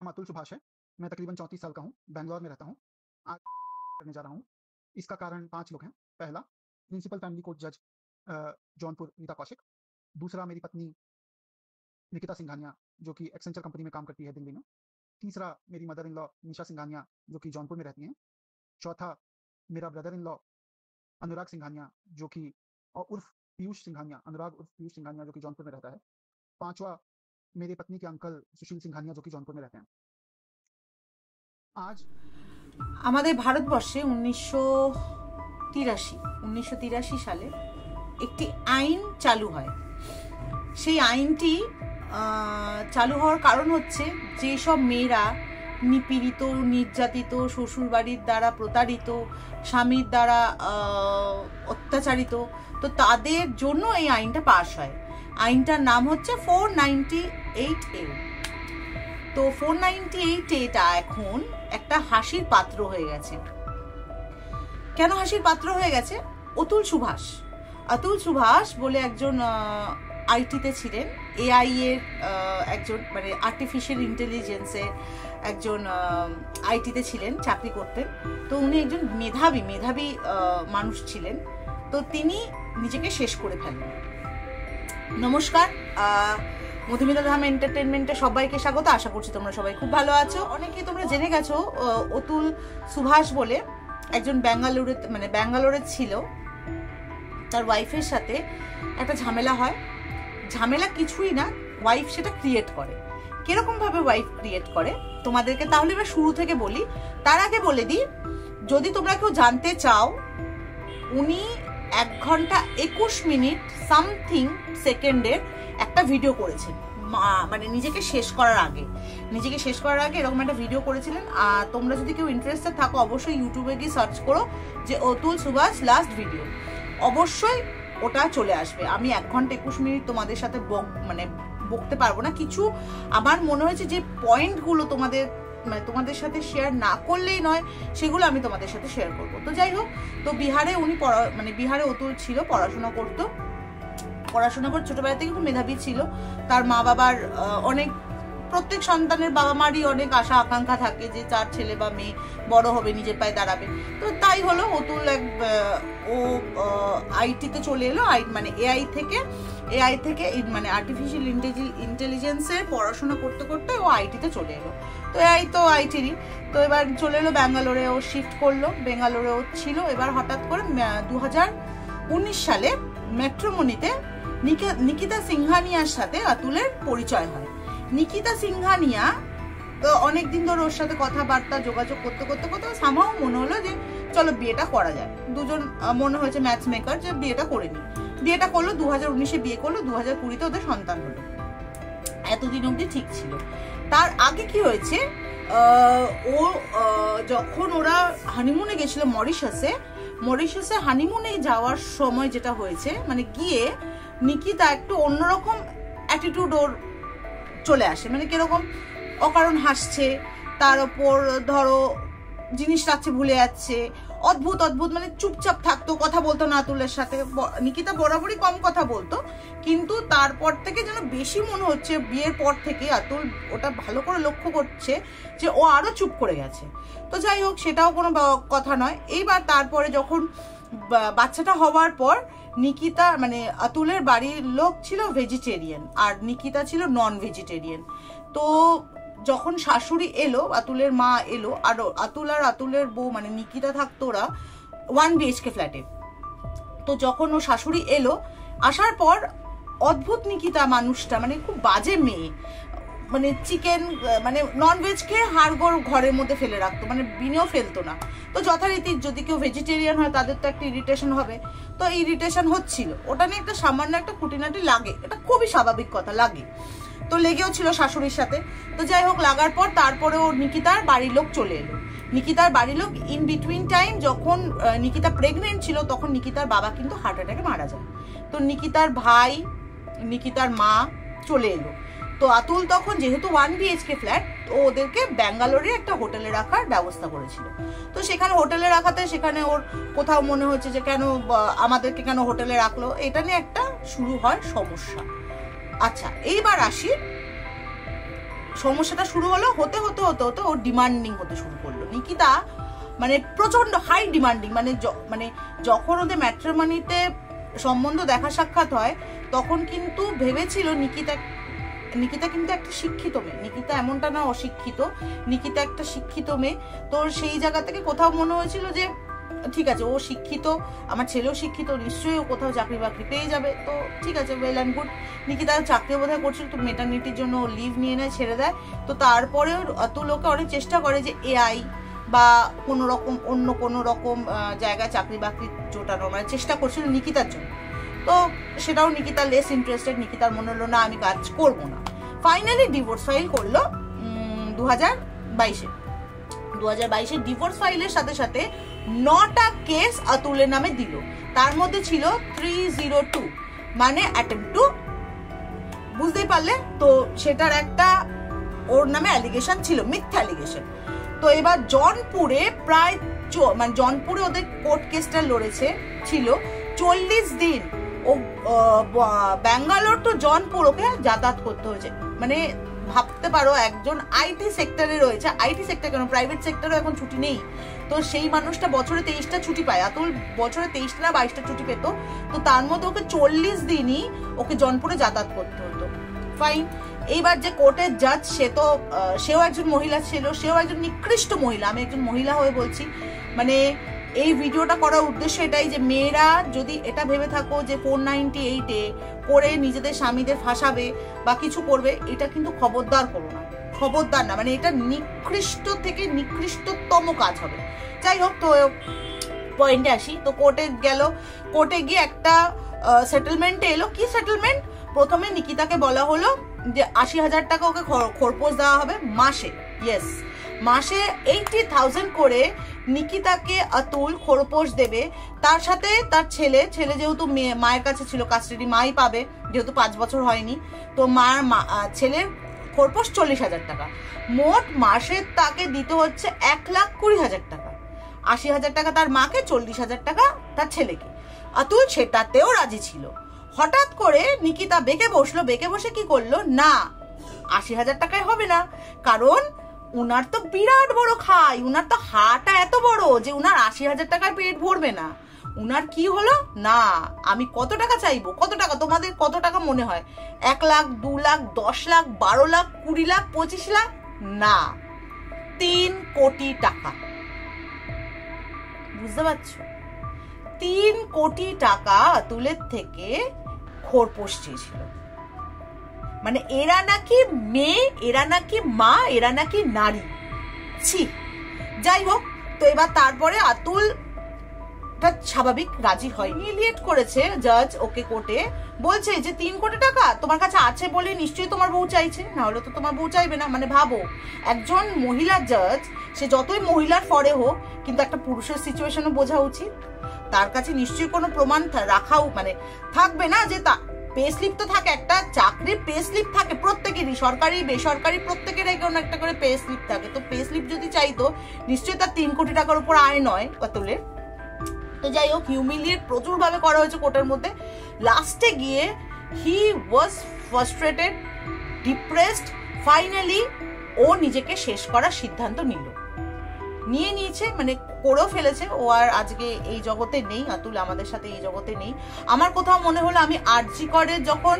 नाम अतुल सुभाष है। मैं तकरीबन 34 साल का हूँ, बैंगलोर में रहता हूँ। आज करने जा रहा हूँ। इसका कारण 5 लोग हैं। पहला, प्रिंसिपल फैमिली कोर्ट जज जौनपुर रीता कौशिक। दूसरा, मेरी पत्नी निकिता सिंघानिया, जो कि एक्सेंचर कंपनी में काम करती है दिल्ली में। तीसरा, मेरी मदर इन लॉ निशा सिंघानिया, जो कि जौनपुर में रहती हैं। चौथा, मेरा ब्रदर इन लॉ अनुराग सिंघानिया, जो कि उर्फ पीयूष सिंघानिया, अनुराग उर्फ पीयूष सिंघानिया, जो कि जौनपुर में रहता है। पांचवा, मेरे पत्नी के अंकल सुशील सिंघानिया, जो कि जौनपुर में रहते हैं। आज আমাদের ভারতবর্ষে 1983 সালে একটি আইন চালু হয়। সেই আইনটি চালু হওয়ার কারণ হচ্ছে যে সব মেয়েরা নিপীড়িত, নির্যাতিত, শ্বশুরবাড়ির দ্বারা প্রতারিত, স্বামীর দ্বারা অত্যাচারিত, তো তাদের জন্য এই আইনটা পাস হয়। আইনটার নাম হচ্ছে 498A। তো 498A এখন একটা হাসির পাত্র হয়ে গেছে। কেন হাসির পাত্র হয়ে গেছে? অতুল সুভাষ বলে একজন আইটিতে ছিলেন, এআই এর একজন, মানে আর্টিফিশিয়াল ইন্টেলিজেন্সের একজন আইটিতে ছিলেন, চাকরি করতেন। তো উনি একজন মেধাবী মানুষ ছিলেন। তো তিনি নিজেকে শেষ করে ফেললেন। নমস্কার, মধুমিতা ধাম এন্টারটেনমেন্টে সবাইকে স্বাগত। আশা করছি তোমরা সবাই খুব ভালো আছো। অনেকেই তোমরা জেনে গেছো অতুল সুভাষ বলে একজন ব্যাঙ্গালোরে ছিল। তার ওয়াইফের সাথে একটা ঝামেলা হয়। ঝামেলা কিছুই না, ওয়াইফ সেটা ক্রিয়েট করে। কিরকম ভাবে ওয়াইফ ক্রিয়েট করে তোমাদেরকে তাহলে এবার শুরু থেকে বলি। তার আগে বলে দিই, যদি তোমরা কেউ জানতে চাও, উনি 1 ঘন্টা 21 মিনিট সামথিং সেকেন্ডের একটা ভিডিও করেছেন, মানে নিজেকে শেষ করার আগে এরকম একটা ভিডিও করেছিলেন। আর তোমরা যদি কেউ ইন্টারেস্টেড থাকো, অবশ্যই ইউটিউবে গিয়ে সার্চ করো যে অতুল সুভাষ লাস্ট ভিডিও, অবশ্যই ওটা চলে আসবে। আমি 1 ঘন্টা 21 মিনিট তোমাদের সাথে বকতে পারবো না। কিছু আমার মনে হয়েছে যে পয়েন্টগুলো তোমাদের সাথে শেয়ার না করলেই নয়, সেগুলো আমি তোমাদের সাথে শেয়ার করবো। তো যাই হোক, তো বিহারে উনি বিহারে অতুল ছিল, পড়াশোনা করে ছোটবেলা থেকে খুব মেধাবী ছিল। তার মা বাবার প্রত্যেক সন্তানের বাবা মারই অনেক আশা আকাঙ্ক্ষা থাকে যে তার ছেলে বা মেয়ে বড় হবে, নিজের পায়ে দাঁড়াবে। তো তাই হলো, অতুল ও আইটিতে চলে এলো। এআই থেকে মানে আর্টিফিশিয়াল ইন্টেলিজেন্সের পড়াশোনা করতে করতে ও আইটিতে চলে এলো। তো এআই তো আইটিরই। তো এবার চলে এলো ব্যাঙ্গালোরে, ও শিফট করলো। বেঙ্গালোরে ও ছিল। এবার হঠাৎ করে 2019 সালে ম্যাট্রিমনিতে নিকিতা সিংঘানিয়ার সাথে অতুলের পরিচয় হয়। নিকিতা সিংঘানিয়া তো অনেকদিন ধরে ওর সাথে কথাবার্তা যোগাযোগ করতে সামহাও মনে হলো যে চলো বিয়েটা করা যায়। দুজন মনে হয়েছে ম্যাচ মেকার, যে বিয়েটা করে নি। বিয়েটা করলো 2019-এ, বিয়ে করলো 2020-তে ওদের সন্তান হলো। এতদিন অব্দি ঠিক ছিল। তার আগে কি হয়েছে, যখন ওরা হানিমুনে গেছিল মরিশাসে হানিমুনে যাওয়ার সময় যেটা হয়েছে, মানে গিয়ে নিকিতা একটু অন্যরকম অ্যাটিটিউড ওর চলে আসে। মানে কিরকম, অকারণ হাসছে, তার ওপর ধরো জিনিস রাখছে ভুলে যাচ্ছে, অদ্ভুত মানে চুপচাপ থাকতো, কথা বলতো না অতুলের সাথে। নিকিতা বরাবরই কম কথা বলতো, কিন্তু তারপর থেকে যেন বেশি মনে হচ্ছে, বিয়ের পর থেকে অতুল ওটা ভালো করে লক্ষ্য করছে যে ও আরো চুপ করে গেছে। তো যাই হোক, সেটাও কোনো কথা নয়। এইবার তারপরে যখন বাচ্চাটা হওয়ার পর নিকিতা অতুলের বাড়ির লোক ছিল ভেজিটেরিয়ান আর নিকিতা ছিল নন ভেজিটেরিয়ান। তো যখন শাশুড়ি এলো, অতুলের মা এলো, আর অতুলের বউ নিকিতা থাকতো ওরা 1 BHK ফ্ল্যাটে। তো যখন ও শাশুড়ি এলো, আসার পর অদ্ভুত নিকিতা মানুষটা, খুব বাজে মেয়ে, চিকেন নন ভেজ খেয়ে হাড়গোড় ঘরের মধ্যে ফেলে রাখতো, বিনেও ফেলতো না। তো যথারীতি যদি কেউ ভেজিটেরিয়ান হয় তাদের তো একটা ইরিটেশন হবে। তো ইরিটেশন হচ্ছিল, ওটা নিয়ে একটা সামান্য একটা খুঁটিনাটি লাগে, এটা খুবই স্বাভাবিক কথা, লাগে। তো লেগেও ছিল শাশুড়ির সাথে। তো যাই হোক, লাগার পর তারপরে ও নিকিতার বাড়ির লোক চলে এলো। নিকিতার বাড়ির লোক ইন বিটুইন টাইম, যখন নিকিতা প্রেগনেন্ট ছিল, তখন নিকিতার বাবা কিন্তু হার্ট অ্যাটাকে মারা যায়। তো নিকিতার ভাই, নিকিতার মা চলে এলো। তো অতুল তখন যেহেতু 1 BHK ফ্ল্যাট, তো ওদেরকে ব্যাঙ্গালোরে একটা হোটেলে রাখার ব্যবস্থা করেছিল। তো সেখানে হোটেলে রাখাতে, সেখানে ওর কোথাও মনে হচ্ছে যে কেন আমাদেরকে কেন হোটেলে রাখলো, এটা নিয়ে একটা শুরু হয় সমস্যা। আচ্ছা, এইবার আসি সমস্যাটা শুরু হলো, হতে হতে হতে হতে ও ডিমান্ডিং হতে শুরু করলো। নিকিতা মানে প্রচন্ড হাই ডিমান্ডিং, মানে যখন ওদের ম্যাট্রিমনিতে সম্বন্ধ দেখা সাক্ষাৎ হয় তখন কিন্তু ভেবেছিল নিকিতা কিন্তু একটা শিক্ষিত মেয়ে, নিকিতা এমনটা না অশিক্ষিত, নিকিতা একটা শিক্ষিত মেয়ে। তো সেই জায়গা থেকে কোথাও মনে হয়েছিল যে ঠিক আছে ও শিক্ষিত, আমার ছেলেও শিক্ষিত, নিশ্চয়ই ও কোথাও চাকরি বাকরি পেয়ে যাবে, তো ঠিক আছে ওয়েল অ্যান্ড গুড। নিকিতা চাকরি বোধহয় করছিল, তো মেটার্নিটির জন্য লিভ নিয়ে নেয়, ছেড়ে দেয়। তো তারপরেও অত লোকে অনেক চেষ্টা করে যে এআই বা কোনো রকম অন্য কোনো রকম জায়গায় চাকরি বাকরি জোটানো, মানে চেষ্টা করছিল নিকিতার জন্য। তো সেটাও নিকিতা লেস ইন্টারেস্টেড, নিকিতার মনে হলো না আমি কাজ করবো না। ফাইনালি ডিভোর্স ফাইল করলো 2022-এ ডিভোর্স ফাইলের সাথে সাথে 9টা কেস আতুলের নামে দিল। তার মধ্যে ছিল 302, মানে অ্যাটেম্প্ট টু, বুঝতেই পারলে। তো সেটার একটা ওর নামে অ্যালিগেশন ছিল, মিথ্যা অ্যালিগেশন। তো এবার জনপুরে প্রায় মানে জনপুরে ওদের কোর্ট কেসটা লড়েছে ছিল 40 দিন। ও ব্যাঙ্গালোর টু জনপুর ওকে যাতায়াত করতে হয়েছে। মানে ভাবতে পারো একজন আইটি সেক্টরে রয়েছে, আইটি সেক্টর কেন প্রাইভেট সেক্টরেও এখন ছুটি নেই, তো সেই মানুষটা বছরে 23টা ছুটি পায়, আতুল বছরে 23টা না 22টা ছুটি পেত। তো তার মধ্যে ওকে 40 দিনই ওকে জনপুরে যাতায়াত করতে হতো। ফাইন। এইবার যে কোর্টের জাজ সেও একজন মহিলা ছিল, সেও একজন নিকৃষ্ট মহিলা। আমি একজন মহিলা হয়ে বলছি, মানে এই ভিডিওটা করার উদ্দেশ্য এটাই যে মেয়েরা যদি এটা ভেবে থাকো যে 498-এ করে নিজেদের স্বামীদের ফাঁসাবে বা কিছু করবে, এটা কিন্তু খবরদার করো না, খবরদার না। মানে এটা নিকৃষ্ট থেকে নিকৃষ্টতম কাজ হবে। যাই হোক, তো পয়েন্টে আসি। তো কোর্টে গেল, কোর্টে গিয়ে একটা সেটেলমেন্টে এলো। কি সেটেলমেন্ট? প্রথমে নিকিতাকে বলা হলো যে 80,000 টাকা ওকে খরপোশ দেওয়া হবে মাসে। ইয়েস, মাসে 80,000 করে নিকিতাকে আতুল খরপোশ দেবে। তার সাথে তার ছেলে যেহেতু মায়ের কাছে ছিল, কাস্টাডি মাই পাবে যেহেতু 5 বছর হয়নি, তো ছেলের খরপোশ 40,000 টাকা। মোট মাসে তাকে দিতে হচ্ছে 1,20,000 টাকা। 80,000 টাকা তার মাকে, 40,000 টাকা তার ছেলেকে। আতুল সেটাতেও রাজি ছিল। হঠাৎ করে নিকিতা বেঁকে বসলো, বেঁকে বসে কি করলো না 80,000 টাকায় হবে না, কারণ উনার তো বিরাট বড় খাই, উনার তো হাটা এত বড় যে উনার 80,000 টাকায় পেট ভরবে না। উনার কি হলো না আমি কত টাকা চাইবো, কত টাকা তোমাদের কত টাকা মনে হয়? 1 লাখ, 2 লাখ, 10 লাখ, 12 লাখ, 20 লাখ, 25 লাখ না, 3 কোটি টাকা। বুঝতে পারছো? 3 কোটি টাকা আতুলের থেকে খোরপোশ চেয়েছিল। মানে এরা নাকি মেয়ে, এরা নাকি মা, এরা নাকি নারী। ছি। যাই হোক, তো এবার তারপরে আতুল স্বাভাবিক রাজি হয়, ইলিয়েট করেছে জাজ ওকে কোর্টে, বলছে যে 3 কোটি টাকা তোমার কাছে আছে বলে নিশ্চয়ই তোমার বউ চাইছে, না হলে তো তোমার বউ চাইবে না। মানে ভাবো, একজন মহিলা জাজ, সে যতই মহিলার ফরে হোক, কিন্তু একটা পুরুষের সিচুয়েশনও বোঝা উচিত। তার কাছে নিশ্চয়ই কোনো প্রমাণ রাখাও মানে থাকবে না, যে তা পে স্লিপ তো থাকে, একটা চাকরির পে স্লিপ থাকে প্রত্যেকেরই, সরকারি বেসরকারি প্রত্যেকেরই কোনো একটা করে পে স্লিপ থাকে। তো পে স্লিপ যদি চাইতো নিশ্চয়ই তার 3 কোটি টাকার উপর আয় নয় আতুলের। তো যাই হোক, হিউমিলিয়েট প্রচুর ভাবে করা হয়েছে কোর্টের মধ্যে। লাস্টে গিয়ে হি ওয়াজ ফ্রাস্ট্রেটেড, ডিপ্রেসড। ফাইনালি ও নিজেকে শেষ করার সিদ্ধান্ত নিয়েছে, মানে করেও ফেলেছে। ও আর আজকে এই জগতে নেই, আতুল আমাদের সাথে এই জগতে নেই। আমার কোথাও মনে হলো আমি আরজি করে যখন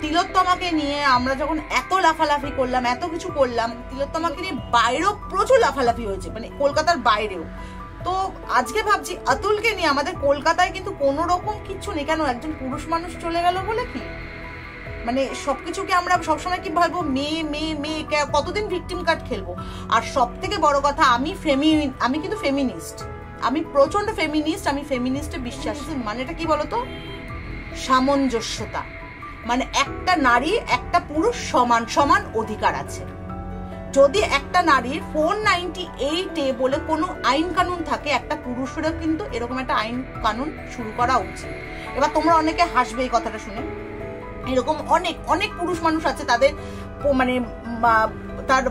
তিলোত্তমাকে নিয়ে আমরা যখন এত লাফালাফি করলাম, এত কিছু করলাম, তিলোত্তমাকে নিয়ে বাইরেও প্রচুর লাফালাফি হয়েছে, মানে কলকাতার বাইরেও। তো আজকে ভাবছি আতুলকে নিয়ে আমাদের কলকাতায় কিন্তু কোনো রকম কিচ্ছু নেই। কেন? একজন পুরুষ মানুষ চলে গেল বলে কি মানে সবকিছুকে আমরা সবসময় কি ভাববো মেয়ে মেয়ে মেয়ে, কতদিন ভিকটিম কার্ড খেলবো? আর সব থেকে বড় কথা, আমি কিন্তু ফেমিনিস্ট, আমি প্রচন্ড ফেমিনিস্ট, আমি ফেমিনিস্টে বিশ্বাসী। মানেটা কি বলতো? সামঞ্জস্যতা। মানে একটা নারী একটা পুরুষ সমান সমান অধিকার আছে। যদি একটা নারীর 498-এ বলে কোনো আইন কানুন থাকে, একটা পুরুষেরও কিন্তু এরকম একটা আইন কানুন শুরু করা উচিত। এবার তোমরা অনেকে হাসবে এই কথাটা শুনে, এরকম অনেক অনেক পুরুষ মানুষ আছে, তাদের মানে তার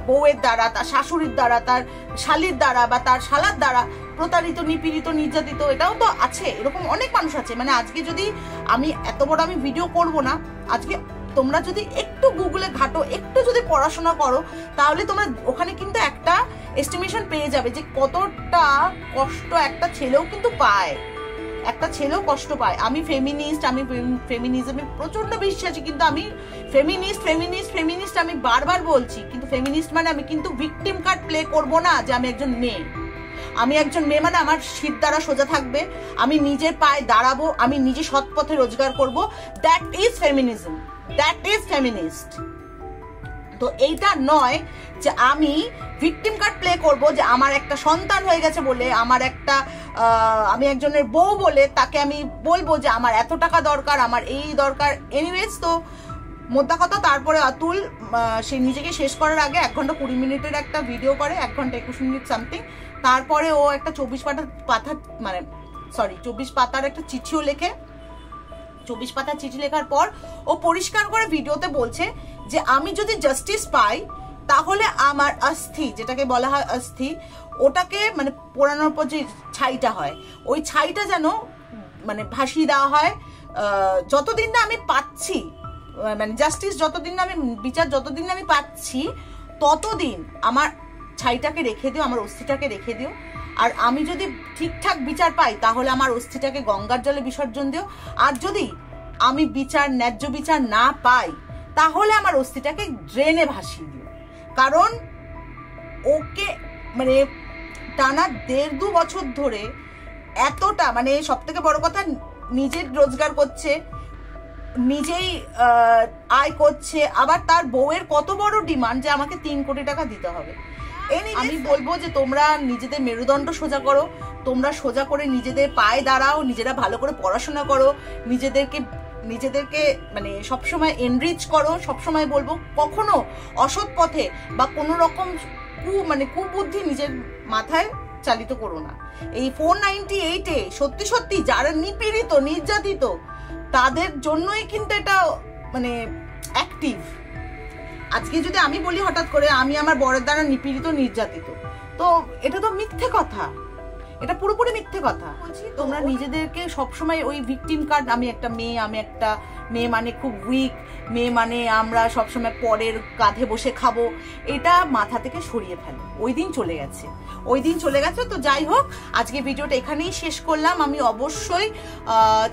বউয়ের দ্বারা, তার শাশুড়ির দ্বারা, তার শালির দ্বারা বা তার শালার দ্বারা প্রতারিত, নিপীড়িত, নির্যাতিত, এটাও তো আছে। এরকম অনেক মানুষ আছে। মানে আজকে যদি আমি এত বড় আমি ভিডিও করব না, আজকে তোমরা যদি একটু গুগলে ঘাটো, একটু যদি পড়াশোনা করো, তাহলে তোমরা ওখানে কিন্তু একটা এস্টিমেশন পেয়ে যাবে যে কতটা কষ্ট একটা ছেলেও কিন্তু পায়, একটা ছেলেও কষ্ট পায়। আমি ফেমিনিস্ট, আমি ফেমিনিজমে প্রচন্ড বিশ্বাসী, কিন্তু আমি ফেমিনিস্ট আমি বারবার বলছি, কিন্তু ফেমিনিস্ট মানে আমি কিন্তু ভিকটিম কার্ড প্লে করব না যে আমি একজন মেয়ে। আমি একজন মেয়ে মানে আমার শীত দ্বারা সোজা থাকবে, আমি নিজের পায়ে দাঁড়াবো, আমি নিজে সৎ পথে রোজগার করব। That is feminism, that is feminist. তো এইটা নয় যে আমি ভিকটিম কার্ড প্লে করব, যে আমার একটা সন্তান হয়ে গেছে বলে, আমার একটা আমি একজনের বউ বলে তাকে আমি বলবো যে আমার এত টাকা দরকার, আমার এই দরকার। এনিওয়েজ, তো মোদ্দা কথা, তারপরে অতুল সে নিজেকে শেষ করার আগে 1 ঘন্টা 20 মিনিটের একটা ভিডিও করে, 1 ঘন্টা 21 মিনিট সামথিং। তারপরে ও একটা 24 পাতার একটা চিঠিও লেখে। 24 পাতার চিঠি লেখার পর ও পরিষ্কার করে ভিডিওতে বলছে যে আমি যদি জাস্টিস পাই তাহলে আমার অস্থি, যেটাকে বলা হয় অস্থি, ওটাকে মানে পোড়ানোর পর যে ছাইটা হয়, ওই ছাইটা যেন মানে ভাসিয়ে দেওয়া হয়। যতদিন না আমি পাচ্ছি, মানে জাস্টিস যতদিন না আমি, বিচার যতদিন না আমি পাচ্ছি, ততদিন আমার ছাইটাকে রেখে দিও, আমার অস্থিটাকে রেখে দিও। আর আমি যদি ঠিকঠাক বিচার পাই তাহলে আমার অস্থিটাকে গঙ্গার জলে বিসর্জন দিও। আর যদি আমি ন্যায্য বিচার না পাই তাহলে আমার অস্থিটাকে ড্রেনে ভাসিয়ে দিও। কারণ ওকে মানে টানা 1.5-2 বছর ধরে এতটা, মানে সব থেকে বড় কথা, নিজের রোজগার করছে, নিজেই আয় করছে, আবার তার বউয়ের কত বড় ডিমান্ড যে আমাকে 3 কোটি টাকা দিতে হবে। আমি বলবো যে তোমরা নিজেদের মেরুদণ্ড সোজা করো, তোমরা সোজা করে নিজেদের পায়ে দাঁড়াও, নিজেরা ভালো করে পড়াশোনা করো, নিজেদেরকে মানে সবসময় এনরিচ করো। সবসময় বলবো কখনো অসৎ পথে বা কোনো রকম কুবুদ্ধি নিজের মাথায় চালিত করো না। এই 498-এ সত্যি সত্যি যারা নিপীড়িত, নির্যাতিত, তাদের জন্যই কিন্তু এটা মানে অ্যাক্টিভ। আজকে যদি আমি বলি হঠাৎ করে আমি আমার বরের দ্বারা নিপীড়িত, নির্যাতিত, তো এটা তো মিথ্যে কথা, এটা পুরোপুরি মিথ্যে কথা। তোমরা নিজেদেরকে সবসময় ওই ভিকটিম কার্ড, আমি একটা মেয়ে মানে খুব উইক, মেয়ে মানে আমরা সবসময় পরের কাঁধে বসে খাবো, এটা মাথা থেকে সরিয়ে ফেলো। ওই দিন চলে গেছে। তো যাই হোক, আজকে ভিডিওটা এখানেই শেষ করলাম। আমি অবশ্যই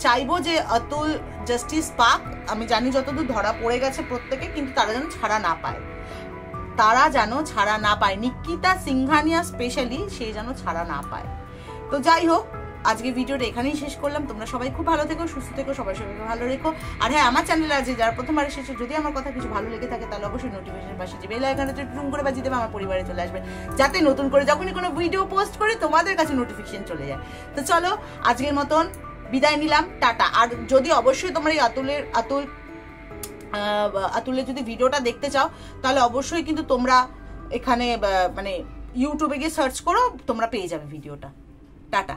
চাইবো যে অতুল জাস্টিস পাক। আমি জানি যতদূর ধরা পড়ে গেছে প্রত্যেকে, কিন্তু তারা যেন ছাড়া না পায়, নিকিতা সিংঘানিয়া স্পেশালি, সে যেন ছাড়া না পায়। তো যাই হোক, আজকে ভিডিওটা এখানেই শেষ করলাম। তোমরা সবাই খুব ভালো থেকো, সুস্থ থেকো, সবাই সবাইকে ভালো রেখো। আর হ্যাঁ, আমার চ্যানেলে আজ যারা প্রথমবার এসেছে, যদি আমার কথা কিছু ভালো লেগে থাকে তাহলে অবশ্যই নোটিফিকেশন পাশে যে বেল আইকনটা টুং করে বাজিয়ে দেবে, আমার পরিবারে চলে আসবে, যাতে নতুন করে যখনই কোনো ভিডিও পোস্ট করি তোমাদের কাছে নোটিফিকেশন চলে যায়। তো চলো, আজকের মতন বিদায় নিলাম, টাটা। আর যদি অবশ্যই তোমরা এই আতুলের যদি ভিডিওটা দেখতে চাও তাহলে অবশ্যই কিন্তু তোমরা এখানে মানে ইউটিউবে গিয়ে সার্চ করো, তোমরা পেয়ে যাবে ভিডিওটা। টাটা।